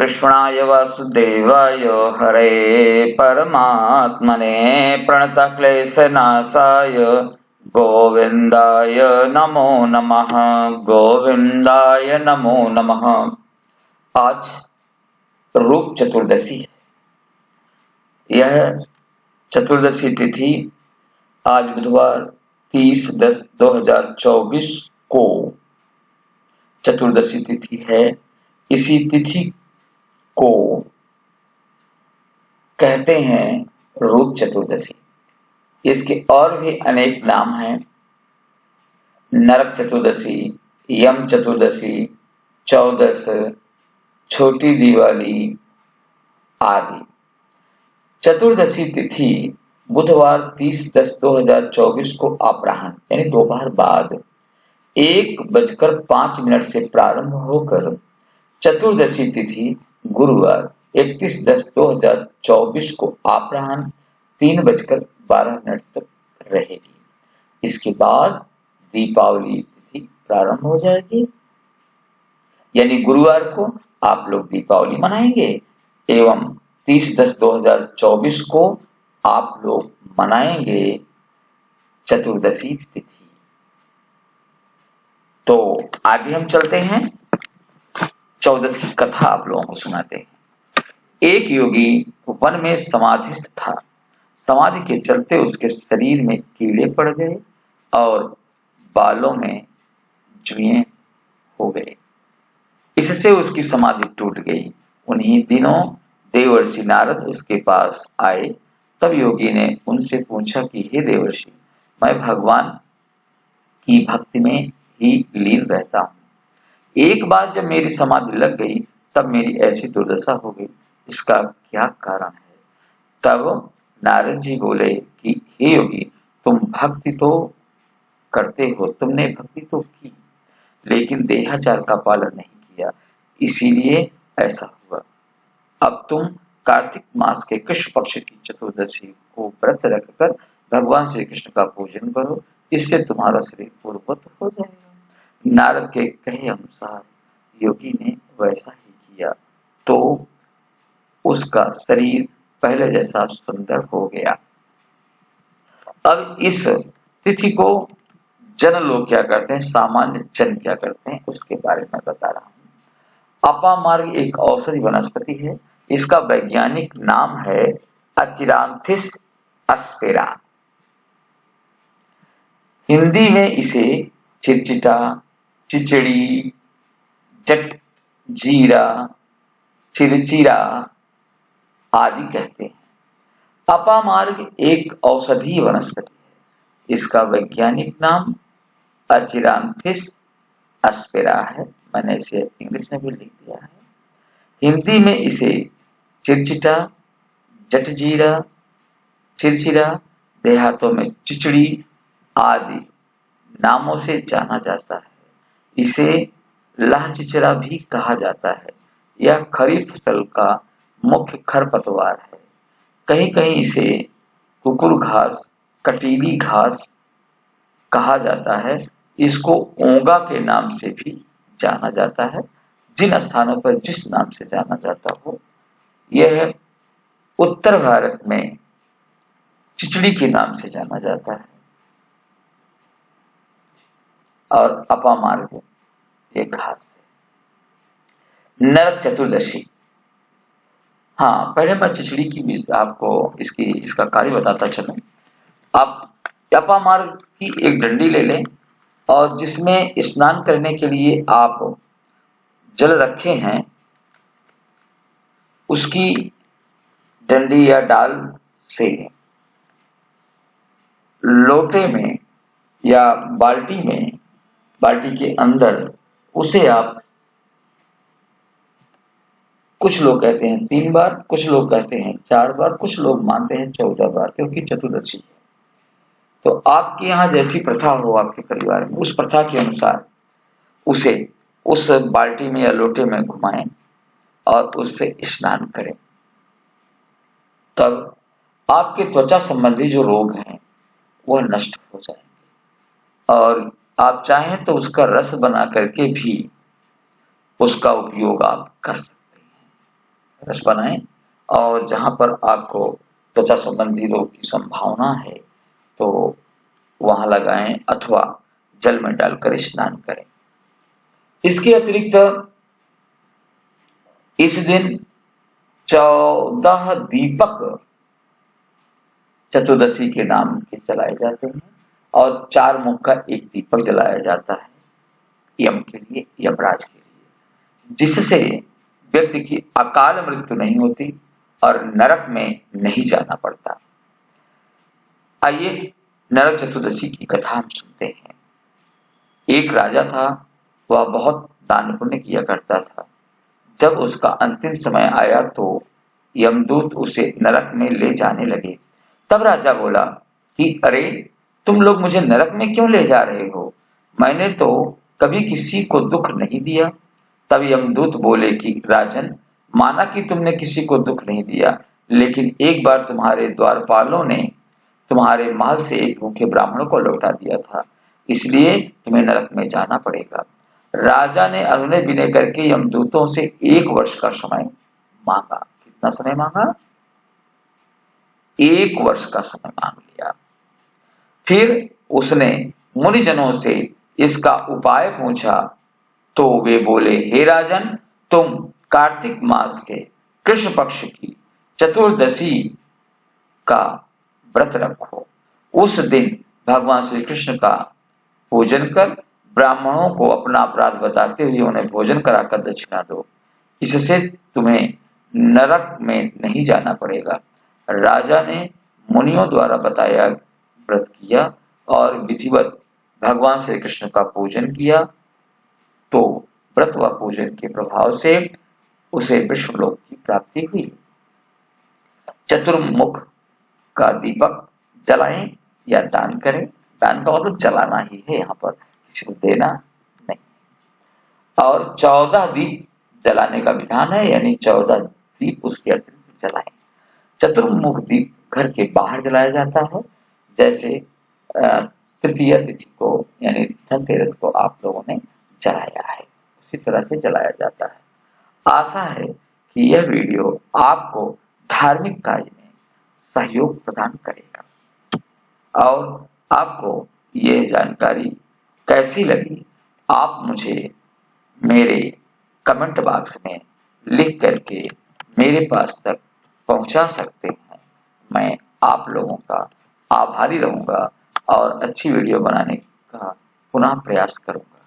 कृष्णाय वासुदेवाय हरे परमात्मने प्रणतक्लेशनाशाय गोविंदाय नमो नमः। गोविंदाय नमो नमः। आज रूप चतुर्दशी है। यह चतुर्दशी तिथि आज बुधवार 30/10/2024 को चतुर्दशी तिथि है। इसी तिथि को कहते हैं रूप चतुर्दशी। इसके और भी अनेक नाम हैं। नरक चतुर्दशी, यम चतुर्दशी, चौदस, छोटी दिवाली आदि। चतुर्दशी तिथि बुधवार 30/10/2024 को अपराह्न यानी दोपहर बाद 1:05 से प्रारंभ होकर चतुर्दशी तिथि गुरुवार 31/10/2024 को अपराह्न 3:12 तक रहेगी। इसके बाद दीपावली तिथि प्रारंभ हो जाएगी, यानी गुरुवार को आप लोग दीपावली मनाएंगे एवं 30/10/2024 को आप लोग मनाएंगे चतुर्दशी तिथि। तो आगे हम चलते हैं, चौदस की कथा आप लोगों को सुनाते हैं। एक योगी वन में समाधिस्थ था। समाधि के चलते उसके शरीर में कीड़े पड़ गए और बालों में जुएं हो गए। इससे उसकी समाधि टूट गई। उन्हीं दिनों देवर्षि नारद उसके पास आए। तब योगी ने उनसे पूछा कि हे देवर्षि, मैं भगवान की भक्ति में ही लीन रहता हूँ। एक बार जब मेरी समाधि लग गई तब मेरी ऐसी दुर्दशा हो गई, इसका क्या कारण है? तब नारद जी बोले कि हे योगी, तुम भक्ति तो करते हो, तुमने भक्ति तो की, लेकिन देहाचार का पालन नहीं किया, इसीलिए ऐसा हुआ। अब तुम कार्तिक मास के कृष्ण पक्ष की चतुर्दशी को व्रत रखकर भगवान श्री कृष्ण का पूजन करो, इससे तुम्हारा शरीर पूर्ववत हो जाएगा। नारद के कहे अनुसार योगी ने वैसा ही किया, तो उसका शरीर पहले जैसा सुंदर हो गया। अब इस तिथि को जन लोग क्या करते हैं, सामान्य जन क्या करते हैं, उसके बारे में बता रहा हूं। अपामार्ग एक औषधि वनस्पति है। इसका वैज्ञानिक नाम है अचिरांथिस अस्पेरा। हिंदी में इसे चिरचिटा, चिचड़ी, जटजीरा, चिरचिरा आदि कहते हैं। अपामार्ग एक औषधीय वनस्पति है। इसका वैज्ञानिक नाम अचिरांथिस अस्पेरा है। मैंने इसे इंग्लिश में भी लिख दिया है। हिंदी में इसे चिरचिटा, जटजीरा, चिरचिरा, देहातों में चिचड़ी आदि नामों से जाना जाता है। इसे लाह चिचरा भी कहा जाता है। यह खरीफ फसल का मुख्य खरपतवार है। कहीं कहीं इसे कुकुर घास, कटीली घास कहा जाता है। इसको ओंगा के नाम से भी जाना जाता है। जिन स्थानों पर जिस नाम से जाना जाता हो, यह उत्तर भारत में चिचड़ी के नाम से जाना जाता है। और अपामार्ग एक घास है। नरक चतुर्दशी, हाँ पहले मैं चिचड़ी की भी आपको इसका कार्य बताता चलूं। आप अपामार्ग की एक डंडी ले लें और जिसमें स्नान करने के लिए आप जल रखे हैं, उसकी डंडी या डाल से लोटे में या बाल्टी के अंदर उसे आप, कुछ लोग कहते हैं 3 बार, कुछ लोग कहते हैं 4 बार, कुछ लोग मानते हैं 14 बार, क्योंकि चतुर्दशी है। तो आपके यहाँ जैसी प्रथा हो आपके परिवार में, उस प्रथा के अनुसार उसे उस बाल्टी में या लोटे में घुमाएं और उससे स्नान करें। तब आपके त्वचा संबंधी जो रोग हैं वह नष्ट हो जाएंगे। और आप चाहें तो उसका रस बना करके भी उसका उपयोग आप कर सकते हैं। ब्रश बनाएं और जहां पर आपको त्वचा संबंधी रोग की संभावना है तो वहां लगाएं अथवा जल में डालकर स्नान करें। इसके अतिरिक्त इस दिन 14 दीपक चतुर्दशी के नाम के जलाए जाते हैं और 4 मुख का एक दीपक जलाया जाता है यम के लिए, यमराज के लिए, जिससे व्यक्ति की अकाल मृत्यु नहीं होती और नरक में नहीं जाना पड़ता। आइए नरक चतुर्दशी की कथा हम सुनते हैं। एक राजा था, वह बहुत दान पुण्य किया करता था। जब उसका अंतिम समय आया तो यमदूत उसे नरक में ले जाने लगे। तब राजा बोला कि अरे, तुम लोग मुझे नरक में क्यों ले जा रहे हो? मैंने तो कभी किसी को दुख नहीं दिया। तब यमदूत बोले कि राजन, माना कि तुमने किसी को दुख नहीं दिया, लेकिन एक बार तुम्हारे द्वारपालों ने तुम्हारे महल से एक भूखे ब्राह्मण को लौटा दिया था, इसलिए तुम्हें नरक में जाना पड़ेगा। राजा ने अनुनय विनय करके यमदूतों से 1 वर्ष का समय मांगा। कितना समय मांगा? 1 वर्ष का समय मांग लिया। फिर उसने मुनिजनों से इसका उपाय पूछा तो वे बोले, हे राजन, तुम कार्तिक मास के कृष्ण पक्ष की चतुर्दशी का व्रत रखो। उस दिन भगवान श्री कृष्ण का पूजन कर ब्राह्मणों को अपना अपराध बताते हुए उन्हें भोजन कराकर दक्षिणा दो। इससे तुम्हें नरक में नहीं जाना पड़ेगा। राजा ने मुनियों द्वारा बताया व्रत किया और विधिवत भगवान श्री कृष्ण का पूजन किया तो व्रत व पूजन के प्रभाव से उसे विश्वलोक की प्राप्ति हुई। चतुर्मुख का दीपक जलाएं या दान करें। दान का मतलब जलाना ही है, यहाँ पर किसी को देना नहीं। और 14 दीप जलाने का विधान है, यानी 14 दीप उसके अतिरिक्त जलाएं। चतुर्मुख दीप घर के बाहर जलाया जाता है, जैसे तृतीय तिथि को यानी धनतेरस को आप लोगों ने जलाया है, उसी तरह से जलाया जाता है। आशा है कि यह वीडियो आपको धार्मिक कार्य में सहयोग प्रदान करेगा और आपको यह जानकारी कैसी लगी आप मुझे मेरे कमेंट बॉक्स में लिख करके मेरे पास तक पहुंचा सकते हैं। मैं आप लोगों का आभारी रहूंगा और अच्छी वीडियो बनाने का पुनः प्रयास करूंगा।